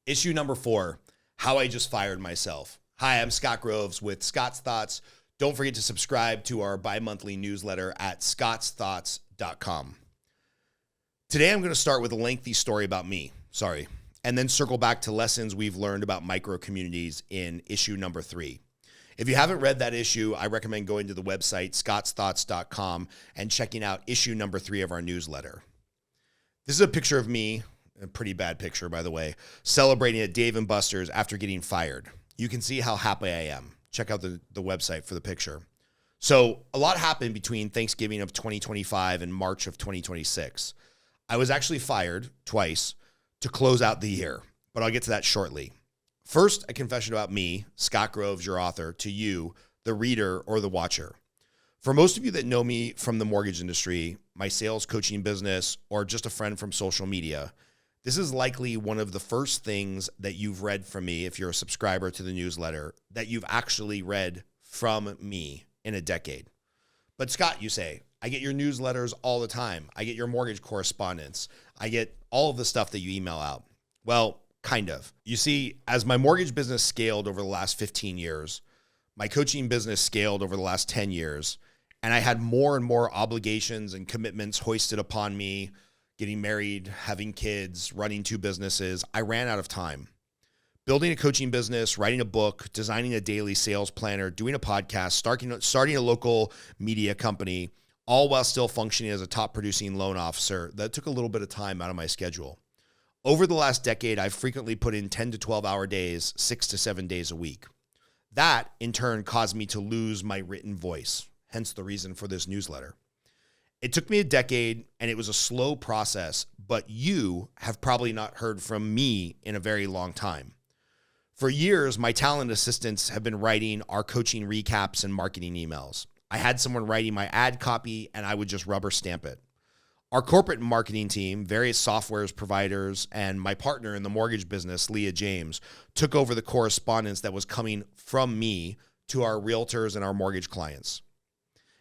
Issue number 4, how I just fired myself. Hi, I'm Scott Groves with Scott's Thoughts. Don't forget to subscribe to our bi-monthly newsletter at scottsthoughts.com. Today, I'm going to start with a lengthy story about me, and then circle back to lessons we've learned about micro-communities in issue number 3. If you haven't read that issue, I recommend going to the website scottsthoughts.com and checking out issue number 3 of our newsletter. This is a picture of me, a pretty bad picture, by the way, celebrating at Dave & Buster's after getting fired. You can see how happy I am. Check out the website for the picture. So a lot happened between Thanksgiving of 2025 and March of 2026. I was actually fired twice to close out the year, but I'll get to that shortly. First, a confession about me, Scott Groves, your author, to you, the reader or the watcher. For most of you that know me from the mortgage industry, my sales coaching business, or just a friend from social media, this is likely one of the first things that you've read from me, if you're a subscriber to the newsletter, that you've actually read from me in a decade. But Scott, you say, I get your newsletters all the time. I get your mortgage correspondence. I get all of the stuff that you email out. Well, kind of. You see, as my mortgage business scaled over the last 15 years, my coaching business scaled over the last 10 years, and I had more and more obligations and commitments hoisted upon me, getting married, having kids, running 2 businesses. I ran out of time. Building a coaching business, writing a book, designing a daily sales planner, doing a podcast, starting a local media company, all while still functioning as a top producing loan officer, that took a little bit of time out of my schedule. Over the last decade, I've frequently put in 10 to 12 hour days, 6 to 7 days a week. That in turn caused me to lose my written voice, hence the reason for this newsletter. It took me a decade and it was a slow process, but you have probably not heard from me in a very long time. For years, my talent assistants have been writing our coaching recaps and marketing emails. I had someone writing my ad copy and I would just rubber stamp it. Our corporate marketing team, various softwares providers, and my partner in the mortgage business, Leah James, took over the correspondence that was coming from me to our realtors and our mortgage clients.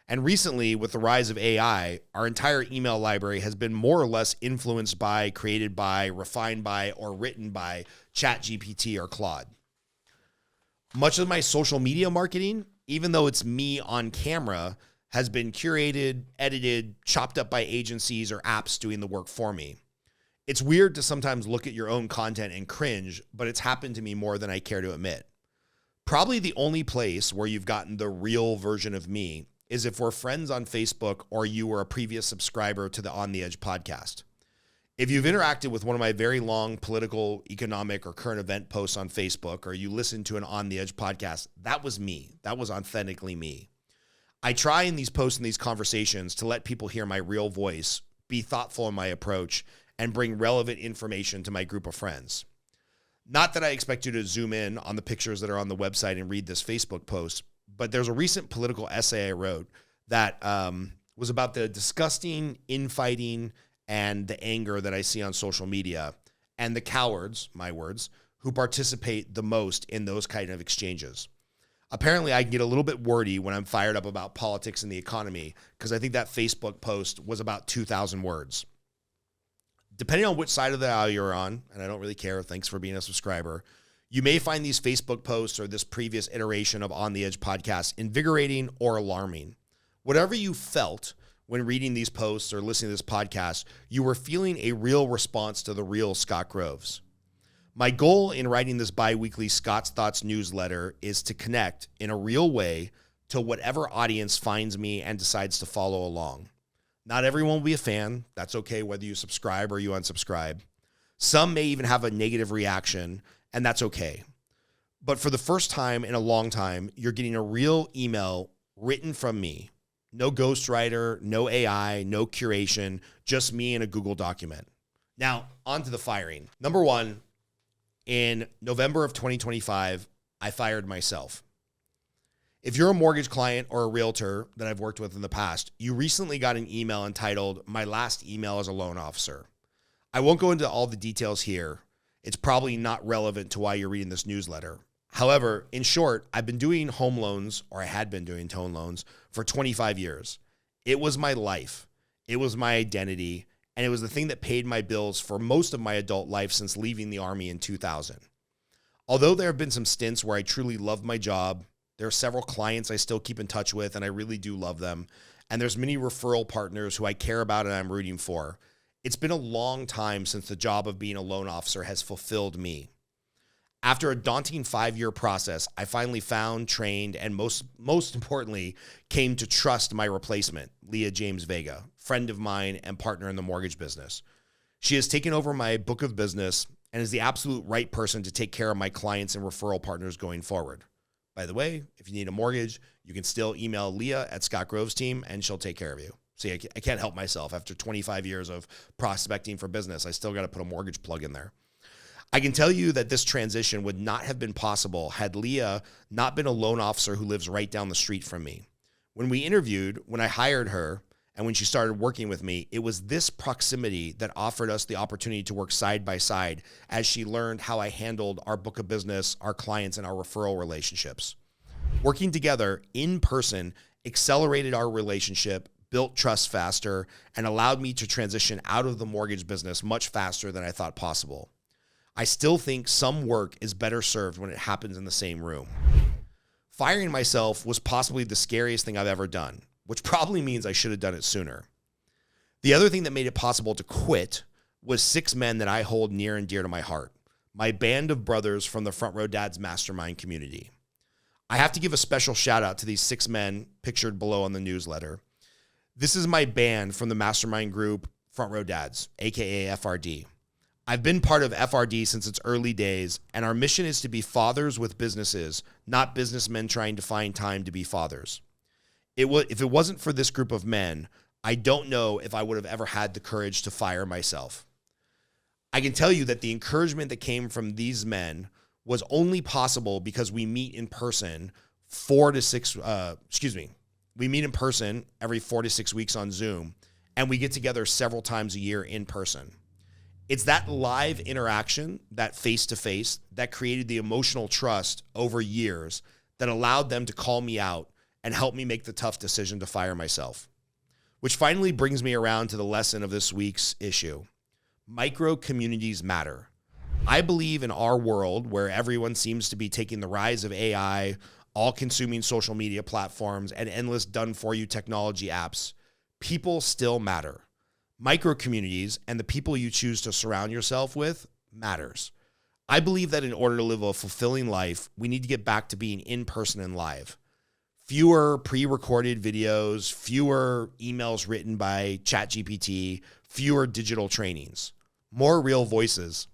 And recently, with the rise of AI, our entire email library has been more or less influenced by, created by, refined by, or written by ChatGPT or Claude. Much of my social media marketing, even though it's me on camera, has been curated, edited, chopped up by agencies or apps doing the work for me. It's weird to sometimes look at your own content and cringe, but it's happened to me more than I care to admit. Probably the only place where you've gotten the real version of me is if we're friends on Facebook or you were a previous subscriber to the On the Edge podcast. If you've interacted with one of my very long political, economic, or current event posts on Facebook, or you listened to an On the Edge podcast, that was me. That was authentically me. I try in these posts and these conversations to let people hear my real voice, be thoughtful in my approach, and bring relevant information to my group of friends. Not that I expect you to zoom in on the pictures that are on the website and read this Facebook post, but there's a recent political essay I wrote that was about the disgusting infighting and the anger that I see on social media and the cowards, my words, who participate the most in those kind of exchanges. Apparently, I can get a little bit wordy when I'm fired up about politics and the economy because I think that Facebook post was about 2,000 words. Depending on which side of the aisle you're on, and I don't really care, thanks for being a subscriber, you may find these Facebook posts or this previous iteration of On the Edge podcast invigorating or alarming. Whatever you felt when reading these posts or listening to this podcast, you were feeling a real response to the real Scott Groves. My goal in writing this bi-weekly Scott's Thoughts newsletter is to connect in a real way to whatever audience finds me and decides to follow along. Not everyone will be a fan. That's okay whether you subscribe or you unsubscribe. Some may even have a negative reaction, and that's okay. But for the first time in a long time, you're getting a real email written from me. No ghostwriter, no AI, no curation, just me in a Google document. Now, on to the firing. Number 1, in November of 2025, I fired myself. If you're a mortgage client or a realtor that I've worked with in the past, you recently got an email entitled, "My last email as a loan officer." I won't go into all the details here. It's probably not relevant to why you're reading this newsletter. However, in short, I've been doing home loans, or I had been doing home loans, for 25 years. It was my life. It was my identity. and it was the thing that paid my bills for most of my adult life since leaving the Army in 2000. Although there have been some stints where I truly loved my job, there are several clients I still keep in touch with, and I really do love them. And there's many referral partners who I care about and I'm rooting for. It's been a long time since the job of being a loan officer has fulfilled me. After a daunting 5-year process, I finally found, trained, and most importantly, came to trust my replacement, Leah James Vega, friend of mine and partner in the mortgage business. She has taken over my book of business and is the absolute right person to take care of my clients and referral partners going forward. By the way, if you need a mortgage, you can still email Leah at Scott Grove's team and she'll take care of you. See, I can't help myself. After 25 years of prospecting for business, I still got to put a mortgage plug in there. I can tell you that this transition would not have been possible had Leah not been a loan officer who lives right down the street from me. When we interviewed, when I hired her, and when she started working with me, it was this proximity that offered us the opportunity to work side by side as she learned how I handled our book of business, our clients, and our referral relationships. Working together in person accelerated our relationship, built trust faster, and allowed me to transition out of the mortgage business much faster than I thought possible. I still think some work is better served when it happens in the same room. Firing myself was possibly the scariest thing I've ever done, which probably means I should have done it sooner. The other thing that made it possible to quit was 6 men that I hold near and dear to my heart, my band of brothers from the Front Row Dads mastermind community. I have to give a special shout out to these 6 men pictured below on the newsletter. This is my band from the mastermind group Front Row Dads, aka FRD. I've been part of FRD since its early days, and our mission is to be fathers with businesses, not businessmen trying to find time to be fathers. If it wasn't for this group of men, I don't know if I would have ever had the courage to fire myself. I can tell you that the encouragement that came from these men was only possible because we meet in person we meet in person every 4 to 6 weeks on Zoom, and we get together several times a year in person. It's that live interaction, that face-to-face, that created the emotional trust over years that allowed them to call me out and help me make the tough decision to fire myself. Which finally brings me around to the lesson of this week's issue. Micro communities matter. I believe in our world where everyone seems to be taking the rise of AI, all-consuming social media platforms, and endless done-for-you technology apps, people still matter. Micro communities and the people you choose to surround yourself with matters. I believe that in order to live a fulfilling life, we need to get back to being in person and live. Fewer pre-recorded videos, fewer emails written by ChatGPT, fewer digital trainings, more real voices,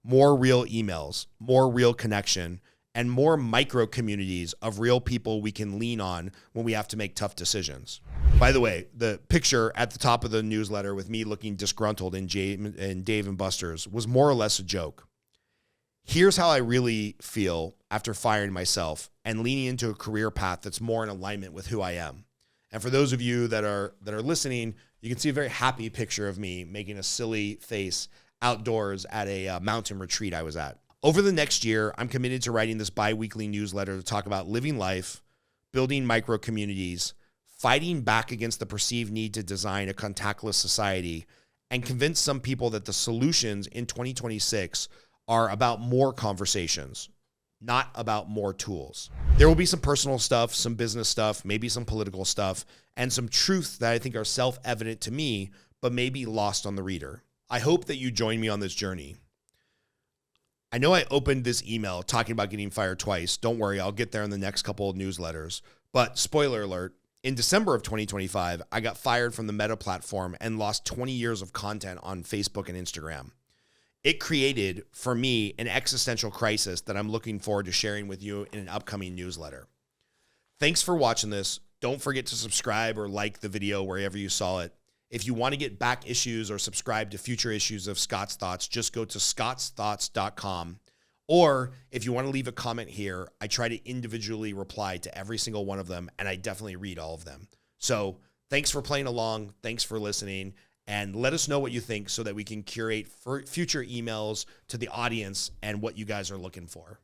more real emails, more real connection, and more micro communities of real people we can lean on when we have to make tough decisions. By the way, the picture at the top of the newsletter with me looking disgruntled in Dave and Buster's was more or less a joke. Here's how I really feel after firing myself and leaning into a career path that's more in alignment with who I am. And for those of you that are listening, you can see a very happy picture of me making a silly face outdoors at a mountain retreat I was at. Over the next year, I'm committed to writing this bi-weekly newsletter to talk about living life, building micro communities, fighting back against the perceived need to design a contactless society, and convince some people that the solutions in 2026 are about more conversations, not about more tools. There will be some personal stuff, some business stuff, maybe some political stuff, and some truths that I think are self-evident to me, but may be lost on the reader. I hope that you join me on this journey. I know I opened this email talking about getting fired twice. Don't worry, I'll get there in the next couple of newsletters. But spoiler alert, in December of 2025, I got fired from the Meta platform and lost 20 years of content on Facebook and Instagram. It created, for me, an existential crisis that I'm looking forward to sharing with you in an upcoming newsletter. Thanks for watching this. Don't forget to subscribe or like the video wherever you saw it. If you want to get back issues or subscribe to future issues of Scott's Thoughts, just go to scottsthoughts.com. Or if you want to leave a comment here, I try to individually reply to every single one of them, and I definitely read all of them. So thanks for playing along. Thanks for listening. And let us know what you think so that we can curate for future emails to the audience and what you guys are looking for.